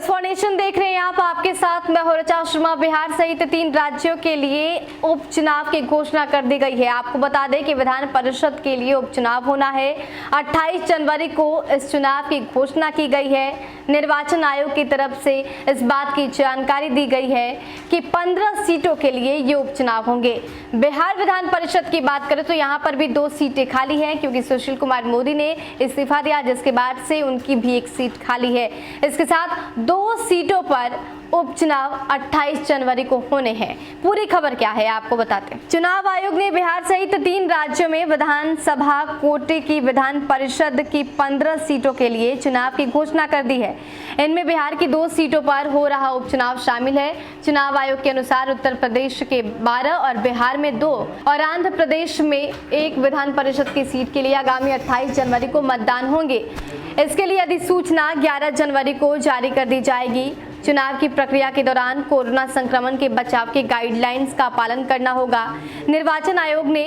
News for nation देख रहे हैं आप, आपके साथ मैं ऋचा शर्मा। बिहार सहित 3 राज्यों के लिए उपचुनाव की घोषणा कर दी गई है। आपको बता दें कि विधान परिषद के लिए उपचुनाव होना है। 28 जनवरी को इस चुनाव की घोषणा की गई है। निर्वाचन आयोग की तरफ से इस बात की जानकारी दी गई है कि 15 सीटों के लिए ये उपचुनाव होंगे। बिहार विधान परिषद की बात करें तो यहाँ पर भी 2 सीटें खाली हैं, क्योंकि सुशील कुमार मोदी ने इस्तीफा दिया, जिसके बाद से उनकी भी एक सीट खाली है। इसके साथ 2 सीटों पर उपचुनाव 28 जनवरी को होने हैं। पूरी खबर क्या है आपको बताते हैं। चुनाव आयोग ने बिहार सहित 3 राज्यों में विधानसभा कोटे की विधान परिषद की 15 सीटों के लिए चुनाव की घोषणा कर दी है। इनमें बिहार की 2 सीटों पर हो रहा उपचुनाव शामिल है। चुनाव आयोग के अनुसार उत्तर प्रदेश के 12 और बिहार में 2 और आंध्र प्रदेश में 1 विधान परिषद की सीट के लिए आगामी 28 जनवरी को मतदान होंगे। इसके लिए अधिसूचना 11 जनवरी को जारी कर दी जाएगी। चुनाव की प्रक्रिया के दौरान कोरोना संक्रमण के बचाव के गाइडलाइंस का पालन करना होगा। निर्वाचन आयोग ने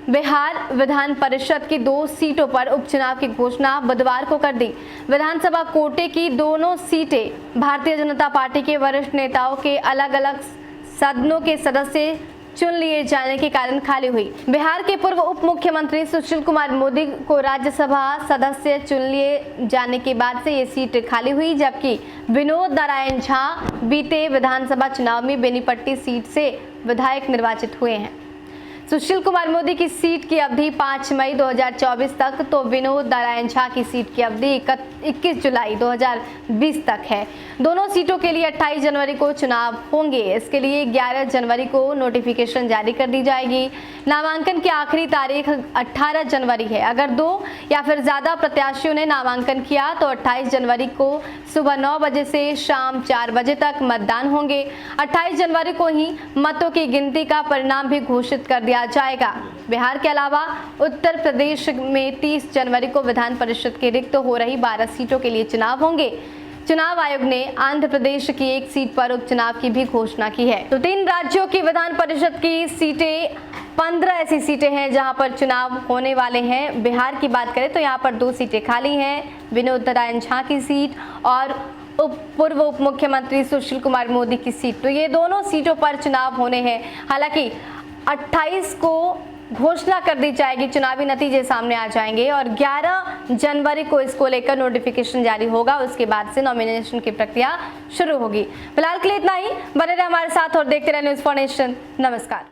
बिहार विधान परिषद की 2 सीटों पर उपचुनाव की घोषणा बुधवार को कर दी। विधानसभा कोटे की दोनों सीटें भारतीय जनता पार्टी के वरिष्ठ नेताओं के अलग अलग सदनों के सदस्य चुन लिए जाने के कारण खाली हुई। बिहार के पूर्व उप मुख्यमंत्री सुशील कुमार मोदी को राज्यसभा सदस्य चुन लिए जाने के बाद से ये सीट खाली हुई, जबकि विनोद नारायण झा बीते विधानसभा चुनाव में बेनीपट्टी सीट से विधायक निर्वाचित हुए हैं। सुशील कुमार मोदी की सीट की अवधि 5 मई 2024 तक, तो विनोद नारायण झा की सीट की अवधि 21 जुलाई 2020 तक है। दोनों सीटों के लिए 28 जनवरी को चुनाव होंगे। इसके लिए 11 जनवरी को नोटिफिकेशन जारी कर दी जाएगी। नामांकन की आखिरी तारीख 18 जनवरी है। अगर 2 या फिर ज्यादा प्रत्याशियों ने नामांकन किया तो 28 जनवरी को सुबह 9 बजे से शाम 4 बजे तक मतदान होंगे। 28 जनवरी को ही मतों की गिनती का परिणाम भी घोषित कर दिया जाएगा। बिहार के अलावा उत्तर प्रदेश में 30 जनवरी को विधान परिषद के रिक्त हो रही 12 सीटों के लिए चुनाव होंगे। चुनाव आयोग ने आंध्र प्रदेश की 1 सीट पर उपचुनाव की भी घोषणा की है। तो 3 राज्यों की विधान परिषद की सीटें 15 ऐसी सीटें हैं जहां पर चुनाव होने वाले हैं। बिहार की बात करें तो यहां पर 2 सीटें खाली हैं, विनोद नारायण झा की सीट और पूर्व उप मुख्यमंत्री सुशील कुमार मोदी की सीट। तो ये दोनों सीटों पर चुनाव होने हैं। हालांकि 28 को घोषणा कर दी जाएगी, चुनावी नतीजे सामने आ जाएंगे और 11 जनवरी को इसको लेकर नोटिफिकेशन जारी होगा। उसके बाद से नॉमिनेशन की प्रक्रिया शुरू होगी। फिलहाल के लिए इतना ही। बने रहे हमारे साथ और देखते रहे न्यूज़ फॉर नेशन। नमस्कार।